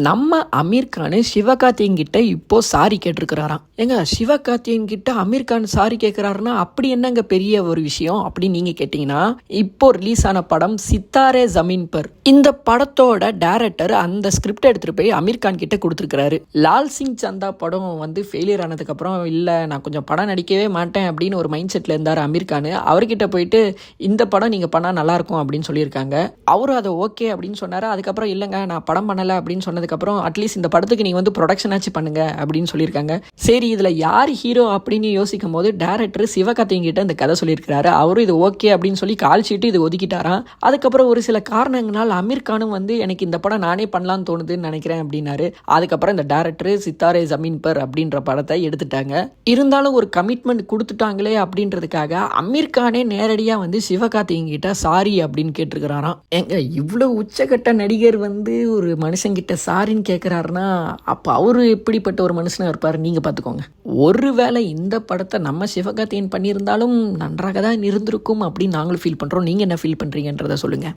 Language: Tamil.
நம்ம அமீர் கான் சிவகார்த்திகேயன் கிட்ட இப்போ சாரி கேட்டிருக்கிறாராம். ஏங்க, சிவகார்த்திகேயன் கிட்ட அமீர் கான் சாரி கேட்கிறாருன்னா அப்படி என்னங்க பெரிய ஒரு விஷயம் அப்படின்னு நீங்க கேட்டீங்கன்னா, இப்போ ரிலீஸ் ஆன படம் சித்தாரே ஜமீன் பர். இந்த படத்தோட டைரக்டர் அந்த ஸ்கிரிப்ட் எடுத்துட்டு போய் அமீர் கான் கிட்ட கொடுத்துருக்காரு. லால் சிங் சந்தா படம் ஃபெயிலியர் ஆனதுக்கு அப்புறம் இல்ல நான் கொஞ்சம் படம் நடிக்கவே மாட்டேன் அப்படின்னு ஒரு மைண்ட் செட்ல இருந்தார் அமீர் கான். அவர்கிட்ட போயிட்டு இந்த படம் நீங்க பண்ணா நல்லா இருக்கும் அப்படின்னு சொல்லியிருக்காங்க. அவரும் அதை ஓகே அப்படின்னு சொன்னாரு. அதுக்கப்புறம் இல்லைங்க நான் படம் பண்ணல அப்படின்னு சொன்னதுக்கப்புறம் அட்லீஸ்ட் இந்த படத்துக்கு நீங்க ப்ரொடக்ஷன் ஆச்சு பண்ணுங்க அப்படின்னு சொல்லியிருக்காங்க. சரி, இதுல யார் ஹீரோ அப்படின்னு யோசிக்கும் போது டைரக்டர் சிவகார்த்திகேயன் கிட்ட இந்த கதை சொல்லியிருக்காரு. அவரும் இது ஓகே அப்படின்னு சொல்லி கால் ஷீட்டு இது ஒதுக்கிட்டாராம். அதுக்கப்புறம் ஒரு சில காரணங்களால் அமீர் கானும் எனக்கு இந்த படம் நானே பண்ணலான்னு தோணுதுன்னு நினைக்கிறேன் அப்படின்னாரு. அதுக்கப்புறம் இந்த டைரக்டர் சித்தாரே ஜமீன் பர் அப்படின்ற படத்தை எடுத்துட்டாங்க. இருந்தாலும் ஒரு கமிட்மெண்ட் கொடுத்துட்டாங்களே அப்படின்றதுக்காக அமீர் கானே நேரடியா சிவகார்த்திகேயன் கிட்ட சாரி அப்படின்னு கேட்டிருக்கிறாராம். எங்க இவ்வளவு உச்சகட்ட நடிகர் ஒரு மனுஷங்கிட்ட சாரின்னு கேட்கிறாருன்னா அப்ப அவரு எப்படிப்பட்ட ஒரு மனுஷனா இருப்பாரு நீங்க பாத்துக்கோங்க. ஒருவேளை இந்த படத்தை நம்ம சிவகார்த்திகேயன் பண்ணியிருந்தாலும் நன்றாக தான் இருந்திருக்கும் அப்படின்னு நாங்களும் ஃபீல் பண்றோம். நீங்க என்ன ஃபீல் பண்றீங்கன்றத சொல்லுங்க.